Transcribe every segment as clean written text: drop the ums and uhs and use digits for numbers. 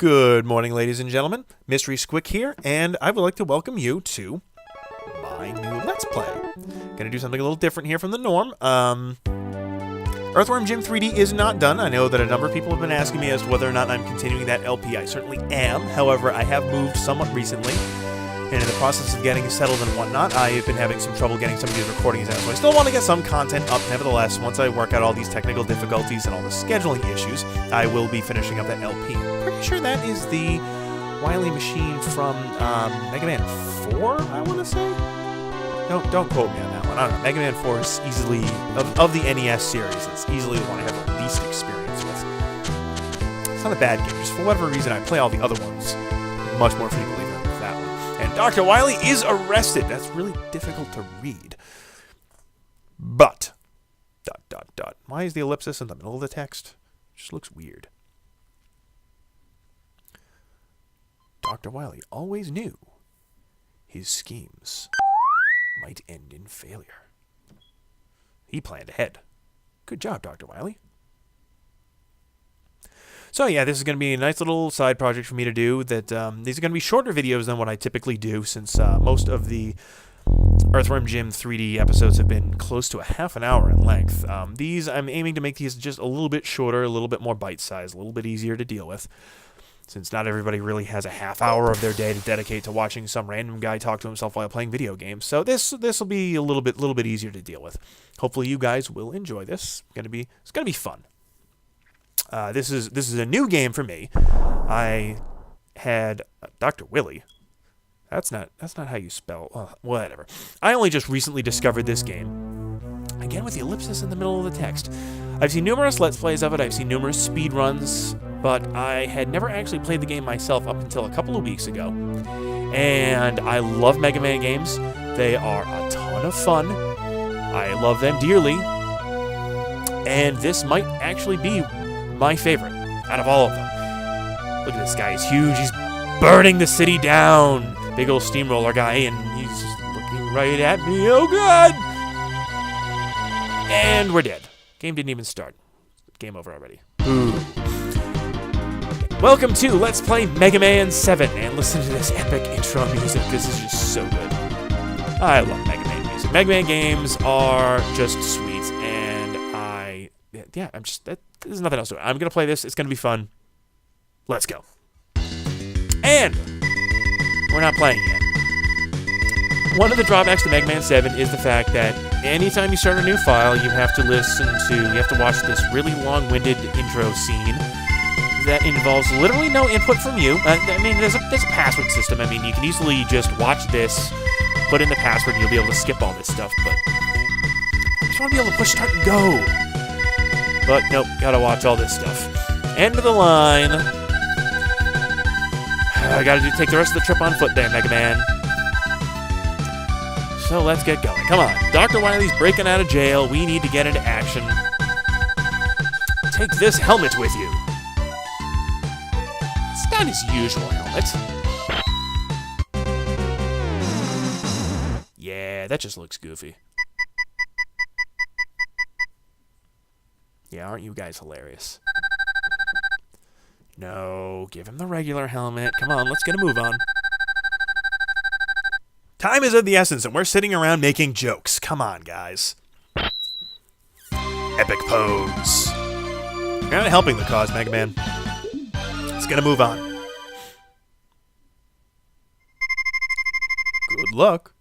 Good morning, ladies and gentlemen. Mystery Squick here, and I would like to welcome you to my new Let's Play. Gonna do something a little different here from the norm. Earthworm Jim 3D is not done. I know that a number of people have been asking me as to whether or not I'm continuing that LP. I certainly am. However, I have moved somewhat recently, and in the process of getting settled and whatnot, I have been having some trouble getting some of these recordings out. So I still want to get some content up. Nevertheless, once I work out all these technical difficulties and all the scheduling issues, I will be finishing up that LP. I'm pretty sure that is the Wily machine from Mega Man 4, I want to say? Don't quote me on that one. I don't know. Mega Man 4 is easily, of the NES series, it's easily the one I have the least experience with. It's not a bad game. Just for whatever reason, I play all the other ones much more frequently than that one. And Dr. Wily is arrested. That's really difficult to read. But, ... Why is the ellipsis in the middle of the text? It just looks weird. Dr. Wily always knew his schemes might end in failure. He planned ahead. Good job, Dr. Wily. So yeah, this is going to be a nice little side project for me to do. That these are going to be shorter videos than what I typically do, since most of the Earthworm Jim 3D episodes have been close to a half an hour in length. These, I'm aiming to make these just a little bit shorter, a little bit more bite-sized, a little bit easier to deal with, since not everybody really has a half hour of their day to dedicate to watching some random guy talk to himself while playing video games. So this will be a little bit easier to deal with. Hopefully you guys will enjoy this. It's gonna be fun. This is a new game for me. I had Dr. Willy. That's not how you spell. Whatever. I only just recently discovered this game. Again with the ellipsis in the middle of the text. I've seen numerous Let's Plays of it. I've seen numerous speed runs, but I had never actually played the game myself up until a couple of weeks ago. And I love Mega Man games. They are a ton of fun. I love them dearly. And this might actually be my favorite out of all of them. Look at this guy. He's huge. He's burning the city down. Big old steamroller guy, and he's just looking right at me. Oh, God! And we're dead. Game didn't even start. Game over already. Ooh. Welcome to Let's Play Mega Man 7, and listen to this epic intro music. This is just so good. I love Mega Man music. Mega Man games are just sweet, and there's nothing else to it. I'm going to play this. It's going to be fun. Let's go. And we're not playing yet. One of the drawbacks to Mega Man 7 is the fact that anytime you start a new file, you have to watch this really long-winded intro scene that involves literally no input from you. There's a password system. You can easily just watch this, put in the password, and you'll be able to skip all this stuff, but I just want to be able to push start and go. But nope, gotta watch all this stuff. End of the line. I gotta take the rest of the trip on foot there, Mega Man. So let's get going. Come on. Dr. Wily's breaking out of jail. We need to get into action. Take this helmet with you. It's not his usual helmet. Yeah, that just looks goofy. Yeah, aren't you guys hilarious? No, give him the regular helmet. Come on, let's get a move on. Time is of the essence, and we're sitting around making jokes. Come on, guys. Epic pose. You're not helping the cause, Mega Man. Let's get a move on. Good luck.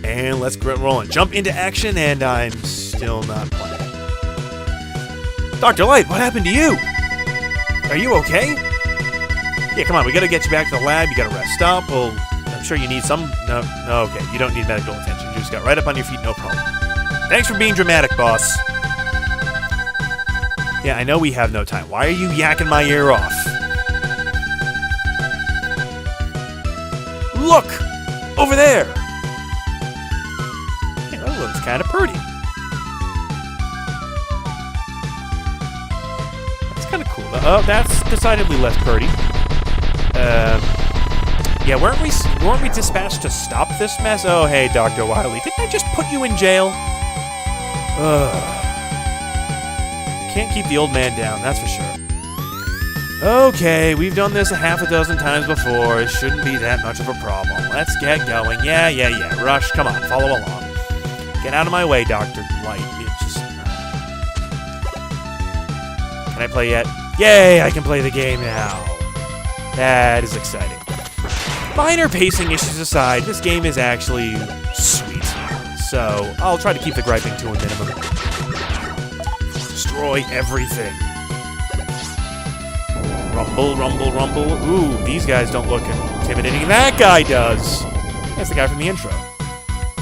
And let's get rolling. Jump into action, and I'm still not playing. Dr. Light, what happened to you? Are you okay? Yeah, come on, we gotta get you back to the lab. You gotta rest up. Well, I'm sure you need some... No, okay, you don't need medical attention. You just got right up on your feet, no problem. Thanks for being dramatic, boss. Yeah, I know we have no time. Why are you yakking my ear off? Look! Over there! Yeah, that looks kind of pretty. That's kind of cool. Oh, that's decidedly less pretty. Yeah, weren't we dispatched to stop this mess? Oh, hey, Dr. Wily, didn't I just put you in jail? Ugh. Can't keep the old man down, that's for sure. Okay, we've done this a half a dozen times before. It shouldn't be that much of a problem. Let's get going. Yeah. Rush, come on, follow along. Get out of my way, Dr. Light. Can I play yet? Yay, I can play the game now. That is exciting. Minor pacing issues aside, this game is actually sweet. So, I'll try to keep the griping to a minimum. Destroy everything. Rumble, rumble, rumble. Ooh, these guys don't look intimidating. That guy does. That's the guy from the intro.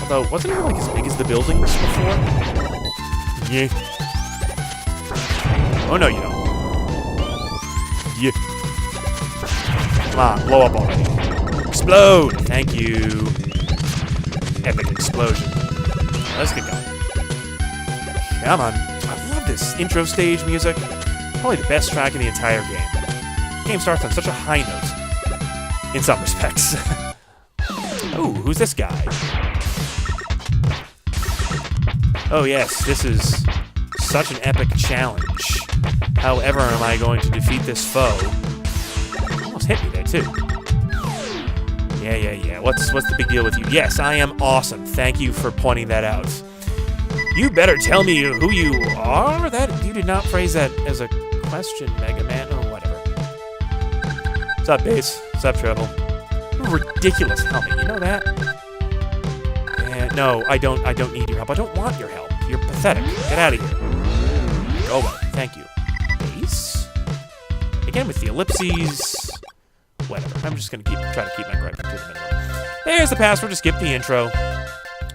Although, wasn't he like as big as the buildings before? Yeah. Oh, no, you don't. Yeah. Come on, blow up already. Explode! Thank you. Epic explosion. Let's get going. Come on. I love this intro stage music. Probably the best track in the entire game. The game starts on such a high note. In some respects. Ooh, who's this guy? Oh yes, this is such an epic challenge. However am I going to defeat this foe? Almost hit me there too. Yeah. What's the big deal with you? Yes, I am awesome. Thank you for pointing that out. You better tell me who you are? That you did not phrase that as a question, Mega Man. Oh, whatever. What's up, Bass? What's up, Treble? Ridiculous helmet. You know that? Yeah, no, I don't need your help. I don't want your help. You're pathetic. Get out of here. Go away. Thank you. Bass? Again with the ellipses. Whatever. I'm just gonna try to keep my griping to the minimum. There's the password to skip the intro.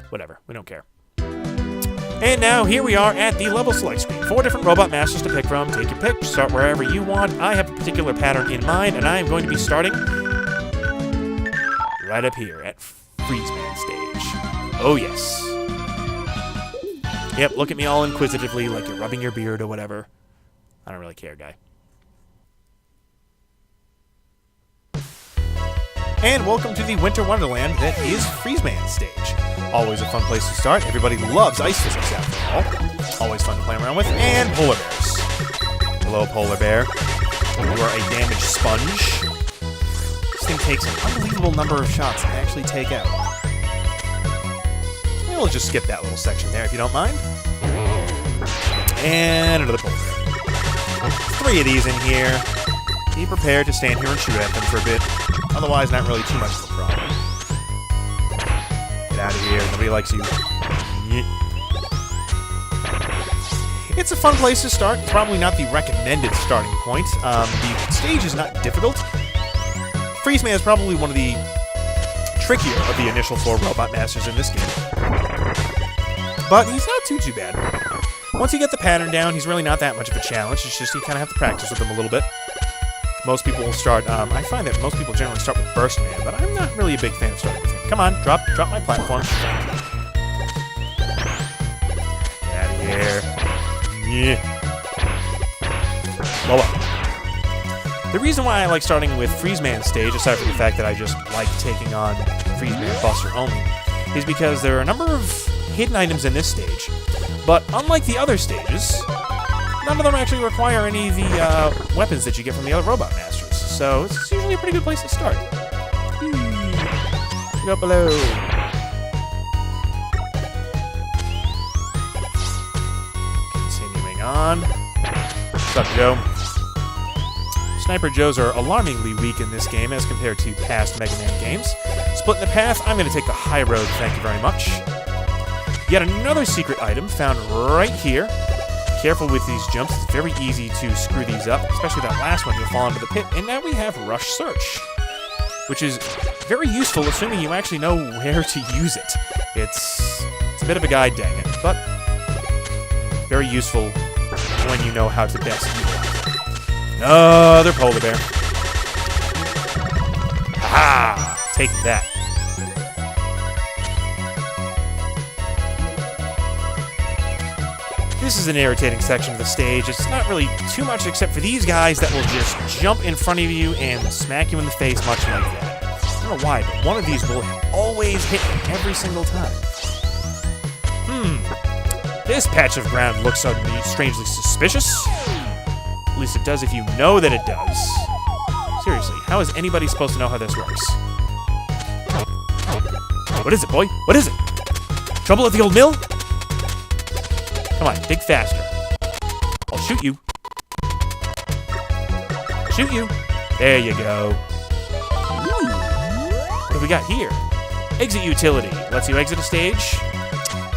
Whatever. We don't care. And now, here we are at the level select screen. 4 different robot masters to pick from. Take your pick, start wherever you want. I have a particular pattern in mind, and I am going to be starting right up here at Freezeman stage. Oh, yes. Yep, look at me all inquisitively like you're rubbing your beard or whatever. I don't really care, guy. And welcome to the Winter Wonderland that is Freezeman stage. Always a fun place to start. Everybody loves ice physics after all. Always fun to play around with. And polar bears. Hello, polar bear. You are a damaged sponge. This thing takes an unbelievable number of shots to actually take out. We'll just skip that little section there if you don't mind. And another polar bear. 3 of these in here. Be prepared to stand here and shoot at them for a bit. Otherwise, not really too much of a problem. Get out of here. Nobody likes you. It's a fun place to start. It's probably not the recommended starting point. The stage is not difficult. Freezeman is probably one of the trickier of the initial 4 robot masters in this game. But he's not too bad. Once you get the pattern down, he's really not that much of a challenge. It's just you kind of have to practice with him a little bit. Most people will start, I find that most people generally start with Burst Man, but I'm not really a big fan of starting with him. Come on, drop my platform. Get out of here. Yeah. Blow up. The reason why I like starting with Freezeman stage, aside from the fact that I just like taking on Freezeman Buster only, is because there are a number of hidden items in this stage, but unlike the other stages, none of them actually require any of the weapons that you get from the other robot masters. So it's usually a pretty good place to start. Go below. Continuing on. What's up, Joe? Sniper Joes are alarmingly weak in this game as compared to past Mega Man games. Splitting the path, I'm going to take the high road, thank you very much. Yet another secret item found right here. Careful with these jumps, it's very easy to screw these up, especially that last one, you'll fall into the pit. And now we have Rush Search, which is very useful, assuming you actually know where to use it. It's a bit of a guide, dang it, but very useful when you know how to best use it. Another polar bear. Ha! Take that. This is an irritating section of the stage. It's not really too much except for these guys that will just jump in front of you and smack you in the face much like that. I don't know why, but one of these will always hit me every single time. This patch of ground looks suddenly strangely suspicious. At least it does if you know that it does. Seriously, how is anybody supposed to know how this works? What is it, boy? What is it? Trouble at the old mill? Come on, dig faster. I'll shoot you. Shoot you. There you go. Ooh. What have we got here? Exit utility. Lets you exit a stage.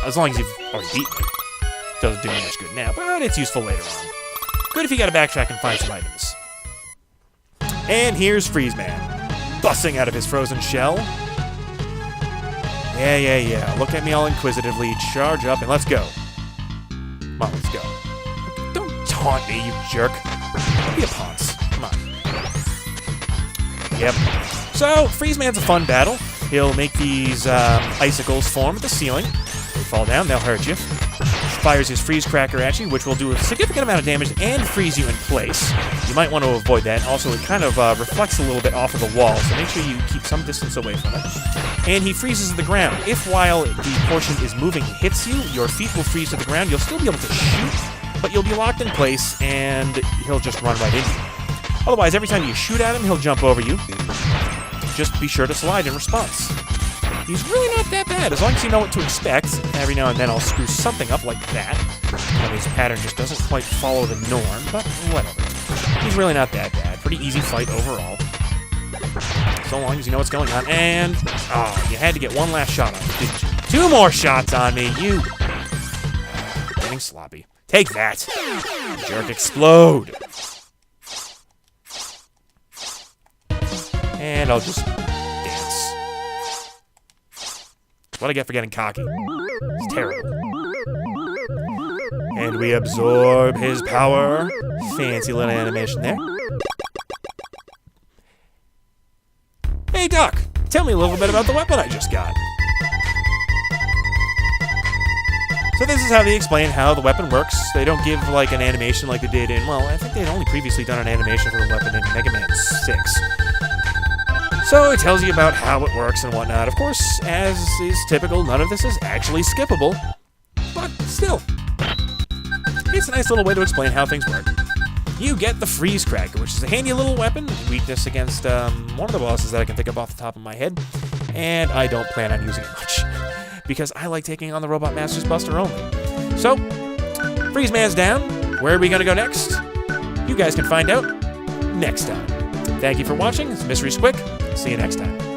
As long as you've already beaten it. Doesn't do much good now, but it's useful later on. Good if you gotta backtrack and find some items. And here's Freeze Man, busting out of his frozen shell. Yeah. Look at me all inquisitively. Charge up and let's go. Come on, let's go. Don't taunt me, you jerk. Be a ponce. Come on. Yep. So, Freeze Man's a fun battle. He'll make these icicles form at the ceiling. They fall down, they'll hurt you. Fires his freeze cracker at you, which will do a significant amount of damage and freeze you in place. You might want to avoid that. Also, it kind of reflects a little bit off of the wall, so make sure you keep some distance away from it. And he freezes the ground. If while the portion is moving hits you, your feet will freeze to the ground. You'll still be able to shoot, but you'll be locked in place, and he'll just run right into you. Otherwise, every time you shoot at him, he'll jump over you. Just be sure to slide in response. He's really not that bad, as long as you know what to expect. Every now and then I'll screw something up like that. His pattern just doesn't quite follow the norm, but whatever. He's really not that bad. Pretty easy fight overall. So long as you know what's going on. And, you had to get one last shot on me, didn't you? 2 more shots on me, you... Getting sloppy. Take that! Jerk, explode! And I'll just... What I get for getting cocky. It's terrible. And we absorb his power. Fancy little animation there. Hey, Doc, tell me a little bit about the weapon I just got. So this is how they explain how the weapon works. They don't give, like, an animation like they did in, well, I think they'd only previously done an animation for the weapon in Mega Man 6. So it tells you about how it works and whatnot. Of course, as is typical, none of this is actually skippable. But still, it's a nice little way to explain how things work. You get the Freeze Cracker, which is a handy little weapon. Weakness against one of the bosses that I can think of off the top of my head. And I don't plan on using it much, because I like taking on the Robot Master's Buster only. So, Freeze Man's down. Where are we going to go next? You guys can find out next time. Thank you for watching. It's Mystery Squick. See you next time.